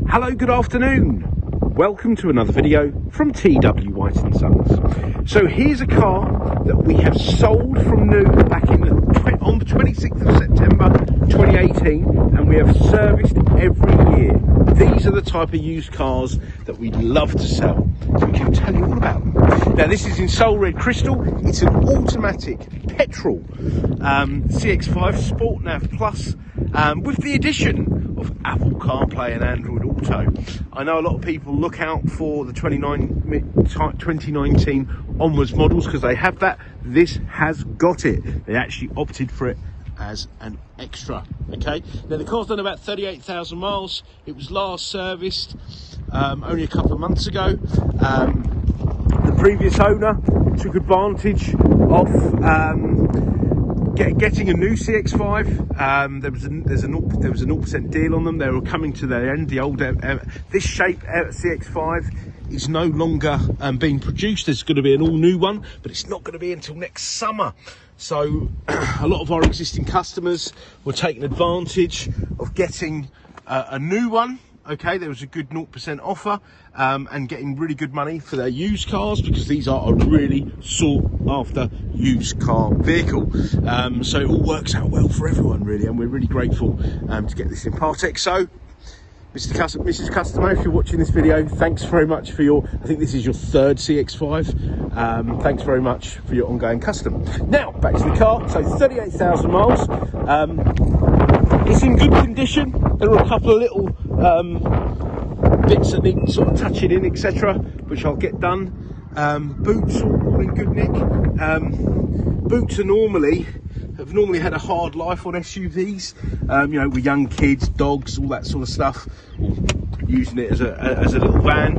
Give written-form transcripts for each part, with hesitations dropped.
Hello, good afternoon. Welcome to another video from TW White & Sons. So here's a car that we have sold from new back on the 26th of September 2018, and we have serviced every year. These are the type of used cars that we love to sell, so we can tell you all about them. Now this is in Soul Red Crystal. It's an automatic petrol CX-5 Sport Nav Plus with the addition of Apple CarPlay and Android Auto. I know a lot of people look out for the 2019 onwards models because they have that. This has got it. They actually opted for it as an extra. Okay, now the car's done about 38,000 miles. It was last serviced only a couple of months ago. The previous owner took advantage of getting a new CX-5. There was a 0% deal on them. They were coming to their end. The old this shape CX-5 is no longer being produced. There's going to be an all new one, but it's not going to be until next summer. So a lot of our existing customers were taking advantage of getting a new one. Okay, there was a good 0% offer and getting really good money for their used cars, because these are a really sought after used car vehicle. So it all works out well for everyone really, and we're really grateful to get this in Partex. So Mrs. Customer, if you're watching this video, thanks very much for your, I think this is your third CX-5. Thanks very much for your ongoing custom. Now, back to the car. So 38,000 miles. It's in good condition. There are a couple of little bits that need sort of touching in, etc., which I'll get done. Boots all in good nick. Boots are have normally had a hard life on SUVs, you know, with young kids, dogs, all that sort of stuff, or using it as a little van.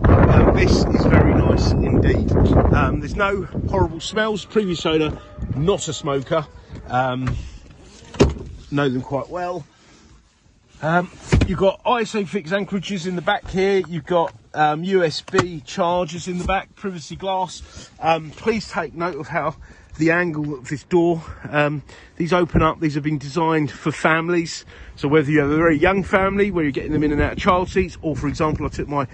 This is very nice indeed. There's no horrible smells. Previous owner, not a smoker. Know them quite well. You've got ISO-fix anchorages in the back here. You've got USB chargers in the back, privacy glass. Please take note of how the angle of this door, these open up. These have been designed for families, so whether you have a very young family where you're getting them in and out of child seats, or for example, I took my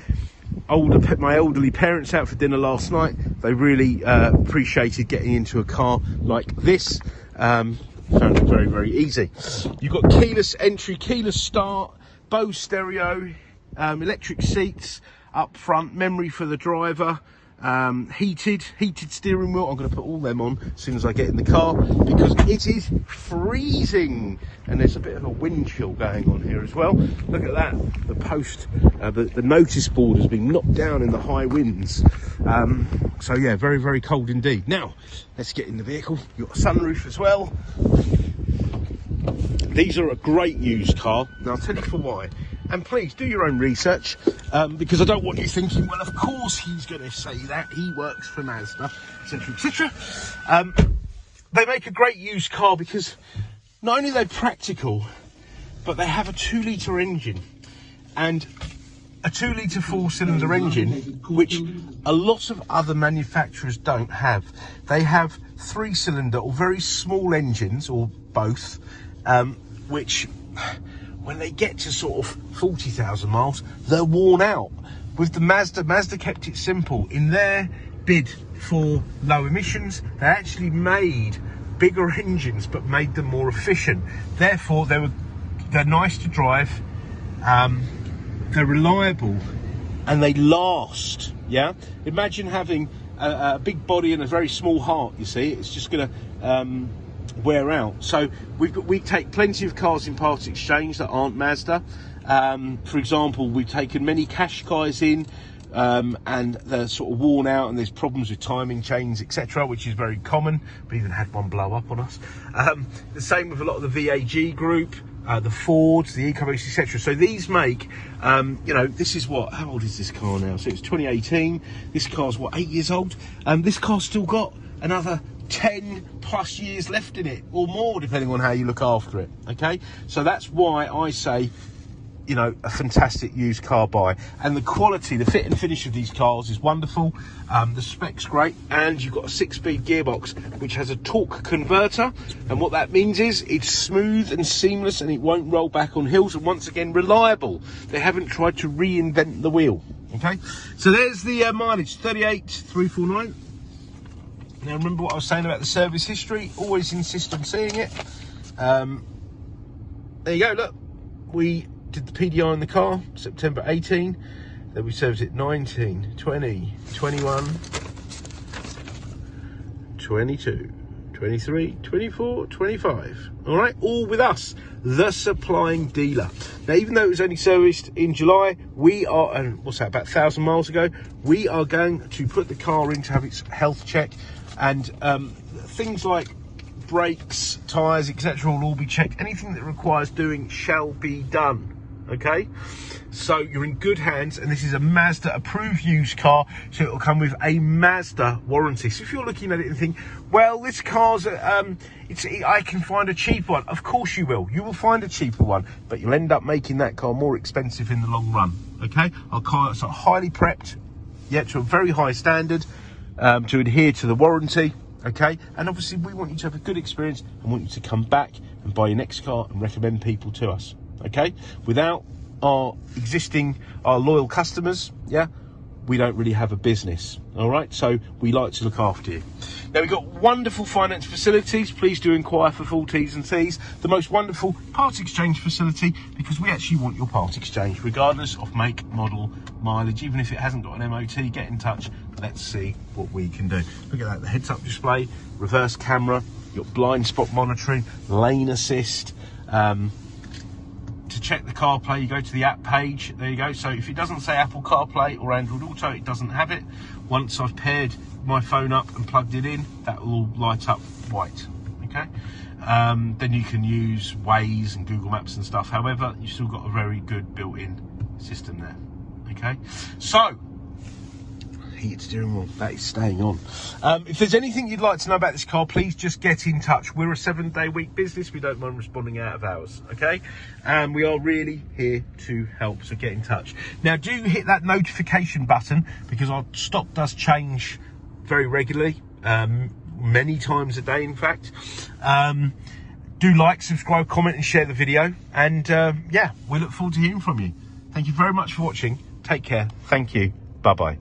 elderly parents out for dinner last night. They really appreciated getting into a car like this. Found it very, very easy. You've got keyless entry, keyless start, BOSE stereo, electric seats up front, memory for the driver, heated steering wheel. I'm going to put all them on as soon as I get in the car, because it is freezing and there's a bit of a wind chill going on here as well. Look at that, the post, the notice board has been knocked down in the high winds. So yeah, very, very cold indeed. Now let's get in the vehicle. You've got a sunroof as well. These are a great used car. Now I'll tell you for why. And please do your own research, because I don't want you thinking, well, of course he's going to say that, he works for Mazda, etc., etc. They make a great used car because not only are they practical, but they have a 2-litre engine, and a 2-litre 4-cylinder engine, which a lot of other manufacturers don't have. They have 3-cylinder or very small engines, or both, which when they get to sort of 40,000 miles, they're worn out. With the Mazda kept it simple. In their bid for low emissions, they actually made bigger engines but made them more efficient. Therefore, they're nice to drive, they're reliable, and they last. Yeah, imagine having a big body and a very small heart. You see, it's just gonna wear out. So we take plenty of cars in part exchange that aren't Mazda. For example, we've taken many Qashqais in, and they're sort of worn out and there's problems with timing chains, etc., which is very common. We even had one blow up on us. The same with a lot of the VAG group, the Fords, the EcoBoost, etc. So these make, you know, this is what, how old is this car now? So it's 2018. This car's what, 8 years old? This car's still got another 10 plus years left in it, or more, depending on how you look after it. Okay, so that's why I say you know, a fantastic used car buy. And the quality, the fit and finish of these cars is wonderful. The spec's great, and you've got a 6-speed gearbox which has a torque converter, and what that means is it's smooth and seamless and it won't roll back on hills, and once again reliable. They haven't tried to reinvent the wheel. Okay, so there's the mileage, 38,349. Now remember what I was saying about the service history, always insist on seeing it. There you go, look, we did the PDI in the car, September 18, then we serviced it 19, 20, 21, 22, 23, 24, 25. All right, all with us, the supplying dealer. Now, even though it was only serviced in July, we are, and what's that, about 1,000 miles ago, we are going to put the car in to have its health check, and things like brakes, tyres, etc. will all be checked. Anything that requires doing shall be done. Okay, so you're in good hands, and this is a Mazda approved used car, so it will come with a Mazda warranty. So if you're looking at it and think, well, this car's I can find a cheaper one, of course you will. You will find a cheaper one, but you'll end up making that car more expensive in the long run. Okay, our cars are highly prepped, yet to a very high standard, to adhere to the warranty. Okay, and obviously we want you to have a good experience and want you to come back and buy your next car and recommend people to us. Okay, without our loyal customers, yeah, we don't really have a business. All right, so we like to look after you. Now, we've got wonderful finance facilities. Please do inquire for full T's and C's. The most wonderful part exchange facility, because we actually want your part exchange regardless of make, model, mileage. Even if it hasn't got an MOT, get in touch. Let's see what we can do. Look at that, the heads up display, reverse camera, you've got blind spot monitoring, lane assist. To check the CarPlay, you go to the app page. There you go. So if it doesn't say Apple CarPlay or Android Auto, it doesn't have it. Once I've paired my phone up and plugged it in, that will all light up white. Okay. Then you can use Waze and Google Maps and stuff. However, you've still got a very good built-in system there. Okay. So, heated steering wheel, that is staying on. If there's anything you'd like to know about this car, please just get in touch. We're a 7-day-week business. We don't mind responding out of hours, okay? And we are really here to help, so get in touch. Now, do hit that notification button, because our stock does change very regularly, many times a day, in fact. Do like, subscribe, comment, and share the video. And, yeah, we look forward to hearing from you. Thank you very much for watching. Take care. Thank you. Bye-bye.